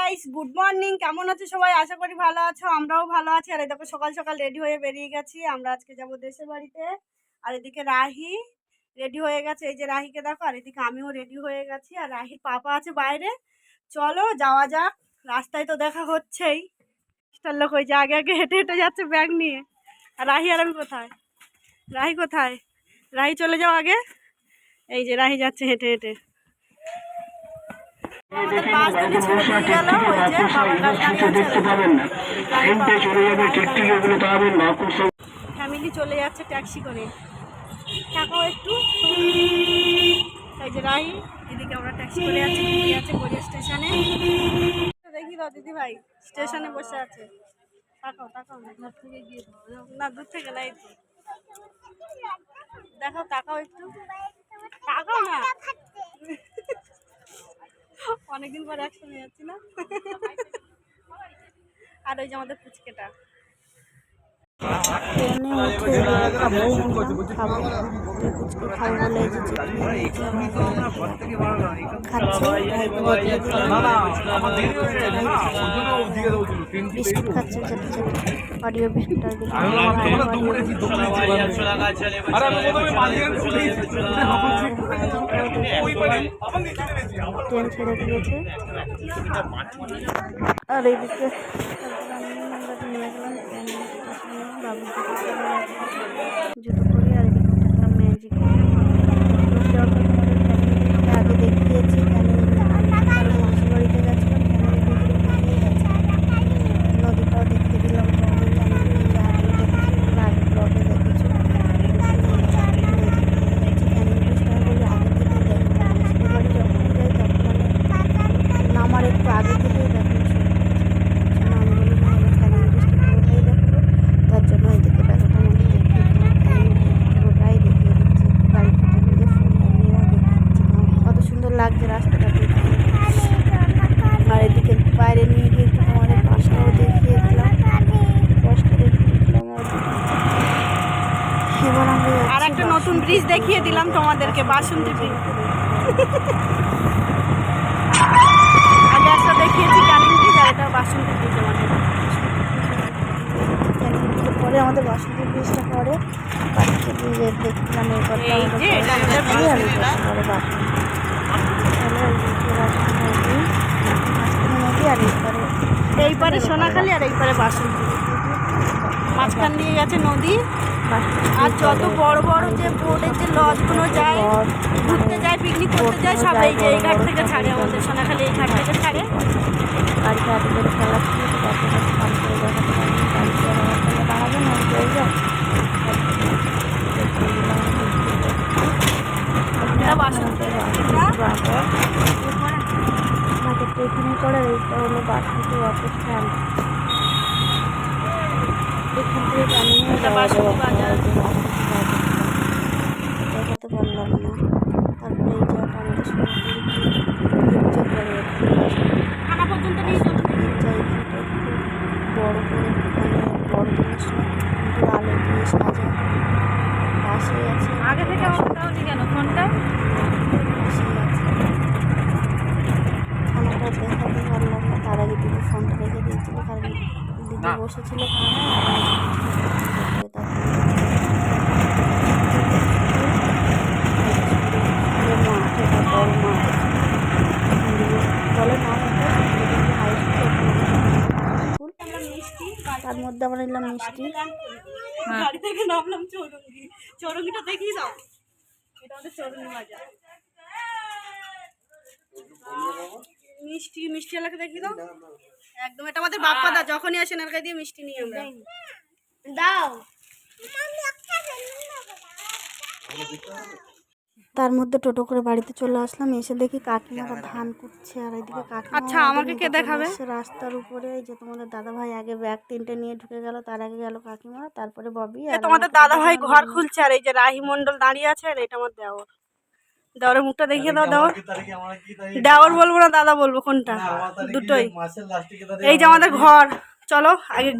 Guys, good morning. কেমন আছো সবাই? আশা করি ভালো আছো, আমরাও ভালো আছি। আর এই দেখো সকাল সকাল রেডি হয়ে বেরিয়ে গেছি। আমরা আজকে যাবো দেশের বাড়িতে। আর এদিকে রাহি রেডি হয়ে গেছে, এই যে রাহিকে দেখো। আর এদিকে আমিও রেডি হয়ে গেছি, আর রাহির পাপা আছে বাইরে। চলো যাওয়া যাক। রাস্তায় তো দেখা হচ্ছেই, লোক ওই যে আগে আগে হেঁটে হেঁটে যাচ্ছে ব্যাগ নিয়ে। আর রাহি আর আমি কোথায়? রাহি কোথায়? রাহি চলে যাও আগে। এই যে রাহি যাচ্ছে হেঁটে হেঁটে। ফ্যামিলি চলে যাচ্ছে ট্যাক্সি করে। থাকো একটু। এই যে রাহি, এদিকে আমরা ট্যাক্সি করে যাচ্ছি, গড়িয়া স্টেশনে। দেখি দাও দিদি ভাই স্টেশনে বসে আছে। তাকাও তাকাও, দূর থেকে গিয়ে না, দূর থেকে না, এই তো দেখো, তাকাও একটু, তাকাও না। অনেকদিন পর একসঙ্গে যাচ্ছি না। আর ওই যে আমাদের পুচকেটা। বিস্কুট খাচ্ছে অডিও ট্রেন ছেড়ে দিয়েছে। আর এইদিকে নিয়ে গেলাম বাবু জুতো করি। আর এদিকে উঠেছিলাম ম্যাজিক। আগে দেখিয়েছি মাসির বাড়িতে গেছিলাম, নদীটাও দেখিয়ে দিলাম। ব্লগে দেখেছি নামার একটু আগে থেকেই দেখানো শুরু করেছি। আমি বলি ক্যানিং ব্রিজটা পুরোটাই দেখাবো, তার জন্য এদিকে দেখো তোমাদের দেখিয়ে পুরোটাই দেখিয়ে দিচ্ছি। গাড়ি থেকে নিয়ে ফোনটা নিয়েও দেখিয়ে দিচ্ছি কত সুন্দর লাগছে রাস্তাটা দেখতে। আর এদিকে বাইরে নিয়ে গিয়ে একটু তোমাদের বাসটাও দেখিয়ে দিলাম, বাসটা দেখিয়ে দিলাম। এবার আমরা আর একটা নতুন ব্রিজ দেখিয়ে দিলাম তোমাদেরকে, বাসন্তী ব্রিজ। আগে একটা দেখিয়েছি ক্যানিং ব্রিজ, আর এটা বাসন্তী ব্রিজ। আমাদের ক্যানিং ব্রিজের পরে আমাদের বাসন্তী ব্রিজটা পরে, বাসন্তী ব্রিজের দেখলাম পরে নদী। আর এই পারে সোনাখালি, আর এই পারে বাসন্তী। মাঝখান দিয়ে গেছে নদী। আর যত বড় বড় যে বোর্ডের যে লজগুলো যায়, ঘুরতে যায়, পিকনিক করতে যায়, সব এই যে এই ঘাট থেকে ছাড়ে। আমাদের সোনাখালি এই ঘাট থেকে ছাড়ে। বাড়িতে আদিদের খেলা দাঁড়াবে না মার্কেটটা এখানে করে। এইটা হলো বাসন্তী অটো স্ট্যান্ড। এখান থেকে জানিয়ে দেখাতে পারলাম না। তারপরে এই জায়গাটা আমাদের সোনাখালি গির্জা পড়ে, গির্জা এখানটা একটু বড় করে, বড় জিনিস না, কিন্তু আলো দিয়ে সাজা। পাশে আছে আগে থেকে কেন ফোনটা পাশেই আছে। খানাটা দেখাতে পারলাম না, তার আগে দিদি ফোনটা রেখে দিয়েছিল, কারণ দিদি বসেছিল তার মধ্যে আমরা নিলাম মিষ্টি। গাড়ি থেকে নামলাম চৌরঙ্গি। চৌরঙ্গিটা দেখিয়ে দাও, এটা আমাদের চৌরঙ্গি বাজার। মিষ্টি মিষ্টি এলাকা দেখিয়ে দাও একদম। এটা আমাদের বাপ্পা দা যখনই আসেন এলাকা দিয়ে মিষ্টি নিয়ে আমরা দাও। তার মধ্যে টোটো করে বাড়িতে চলে আসলাম। এসে দেখি কাকিমারা ধান কুটছে। আর এদিকে কাকিমা, আচ্ছা আমাকে কে দেখাবে? রাস্তার উপরে এই যে তোমাদের দাদা ভাই আগে ব্যাগ 3টে নিয়ে ঢুকে গেল, তার আগে গেল কাকিমা, তারপরে ববি। আর তোমাদের দাদা ভাই ঘর খুলছে। আর এই যে রাহি মন্ডল দাঁড়িয়ে আছে, আর এটা আমার দেওর। দেওরের মুখটা দেখিয়ে দাও। দেওর বলবো না দাদা বলবো, কোনটা? দুটোই। এই যে আমাদের ঘর, চলো আগে